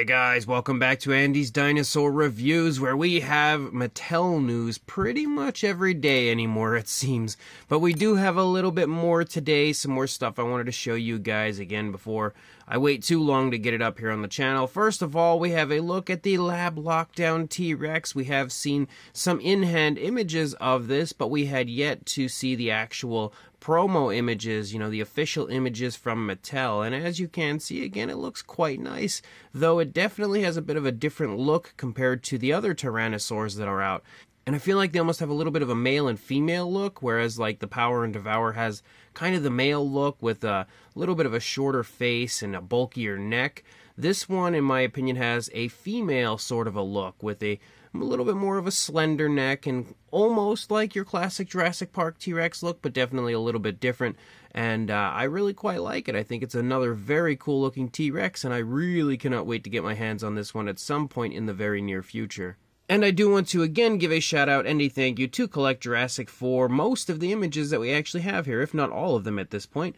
Hey guys, welcome back to Andy's Dinosaur Reviews, where we have Mattel news pretty much every day anymore, it seems. But we do have a little bit more today, some more stuff I wanted to show you guys again before I wait too long to get it up here on the channel. First of all, we have a look at the Lab Lockdown T-Rex. We have seen some in-hand images of this, but we had yet to see the actual promo images, the official images from Mattel. And as you can see, again, it looks quite nice, though it definitely has a bit of a different look compared to the other Tyrannosaurs that are out. And I feel like they almost have a little bit of a male and female look, whereas like the Power and Devour has kind of the male look with a little bit of a shorter face and a bulkier neck. This one, in my opinion, has a female sort of a look with a little bit more of a slender neck and almost like your classic Jurassic Park T-Rex look, but definitely a little bit different. And I really quite like it. I think it's another very cool looking T-Rex, and I really cannot wait to get my hands on this one at some point in the very near future. And I do want to again give a shout out and a thank you to Collect Jurassic for most of the images that we actually have here, if not all of them at this point.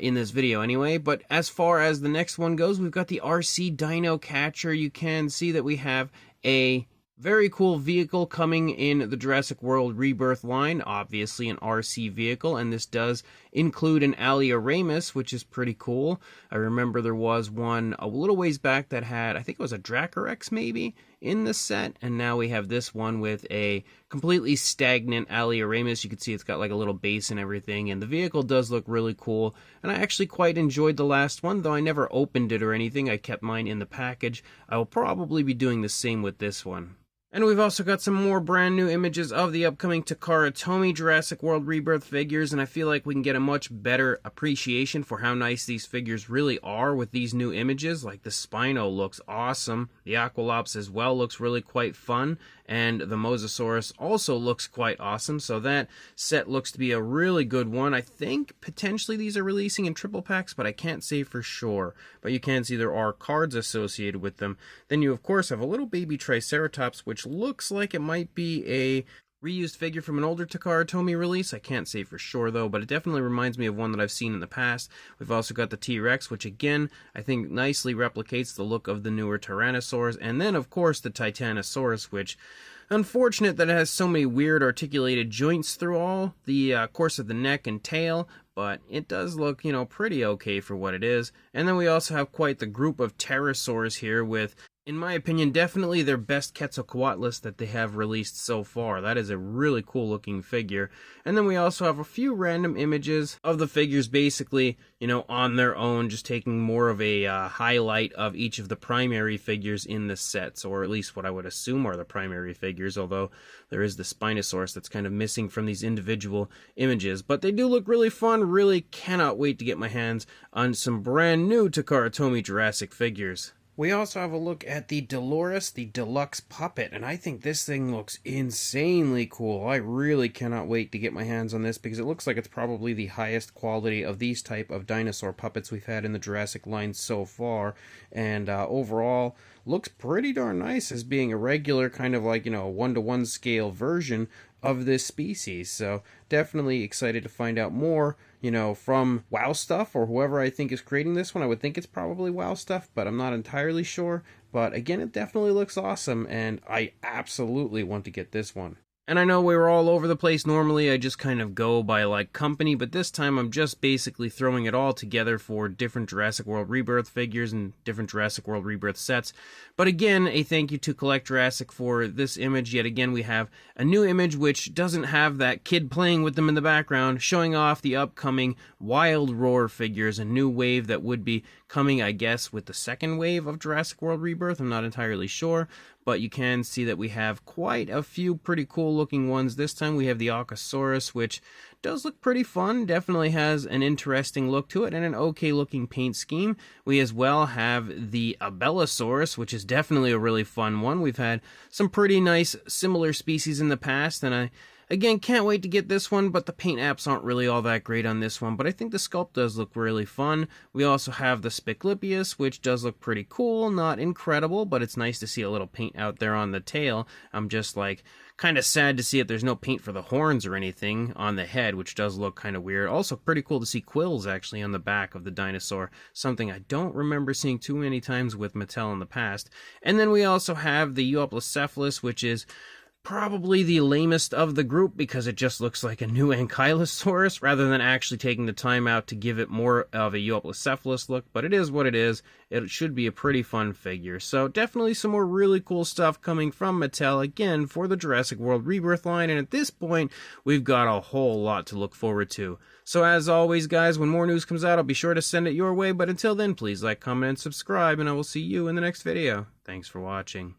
In this video anyway. But as far as the next one goes, we've got the RC Dino Catcher. You can see that we have a very cool vehicle coming in the Jurassic World Rebirth line, obviously an RC vehicle, and this does include an Aquilops, which is pretty cool. I remember there was one a little ways back that had, I think it was a Dracorex maybe, in the set, and now we have this one with a completely stagnant Aquilops. You can see it's got like a little base and everything, and the vehicle does look really cool, and I actually quite enjoyed the last one, though I never opened it or anything. I kept mine in the package. I will probably be doing the same with this one. And we've also got some more brand new images of the upcoming Takara Tomy Jurassic World Rebirth figures, and I feel like we can get a much better appreciation for how nice these figures really are with these new images. Like the Spino looks awesome, the Aquilops as well looks really quite fun, and the Mosasaurus also looks quite awesome, so that set looks to be a really good one. I think potentially these are releasing in triple packs, but I can't say for sure. But you can see there are cards associated with them. Then you of course have a little baby Triceratops, which looks like it might be a reused figure from an older Takara Tomy release. I can't say for sure though, but it definitely reminds me of one that I've seen in the past. We've also got the T-Rex, which again, I think nicely replicates the look of the newer Tyrannosaurs. And then of course the Titanosaurus, which, unfortunate that it has so many weird articulated joints through all the course of the neck and tail, but it does look, pretty okay for what it is. And then we also have quite the group of pterosaurs here with, in my opinion, definitely their best Quetzalcoatlus that they have released so far. That is a really cool looking figure. And then we also have a few random images of the figures basically, on their own, just taking more of a highlight of each of the primary figures in the sets, or at least what I would assume are the primary figures, although there is the Spinosaurus that's kind of missing from these individual images. But they do look really fun. Really cannot wait to get my hands on some brand new Takarattoi Jurassic figures. We also have a look at the Dolores, the Deluxe Puppet, and I think this thing looks insanely cool. I really cannot wait to get my hands on this because it looks like it's probably the highest quality of these type of dinosaur puppets we've had in the Jurassic line so far, and overall looks pretty darn nice as being a regular kind of like, a 1-to-1 scale version of this species. So definitely excited to find out more, from Wow Stuff or whoever I think is creating this one. I would think it's probably Wow Stuff, but I'm not entirely sure. But again, it definitely looks awesome, and I absolutely want to get this one. And I know we were all over the place. Normally I just kind of go by like company, but this time I'm just basically throwing it all together for different Jurassic World Rebirth figures and different Jurassic World Rebirth sets. But again, a thank you to Collect Jurassic for this image. Yet again, we have a new image which doesn't have that kid playing with them in the background, showing off the upcoming Wild Roar figures, a new wave that would be coming, I guess, with the second wave of Jurassic World Rebirth. I'm not entirely sure, but you can see that we have quite a few pretty cool looking ones. This time we have the Allosaurus, which does look pretty fun, definitely has an interesting look to it and an okay looking paint scheme. We as well have the Abelisaurus, which is definitely a really fun one. We've had some pretty nice similar species in the past, and I again can't wait to get this one, but the paint apps aren't really all that great on this one, but I think the sculpt does look really fun. We also have the Spiclipius, which does look pretty cool, not incredible, but it's nice to see a little paint out there on the tail. I'm just like Kind of sad to see that there's no paint for the horns or anything on the head, which does look kind of weird. Also pretty cool to see quills actually on the back of the dinosaur, something I don't remember seeing too many times with Mattel in the past. And then we also have the Euoplocephalus, which is probably the lamest of the group because it just looks like a new Ankylosaurus rather than actually taking the time out to give it more of a Euoplocephalus look, but it is what it is. It should be a pretty fun figure. So definitely some more really cool stuff coming from Mattel again for the Jurassic World Rebirth line, and at this point we've got a whole lot to look forward to. So as always guys, when more news comes out I'll be sure to send it your way, but until then please like, comment, and subscribe, and I will see you in the next video. Thanks for watching.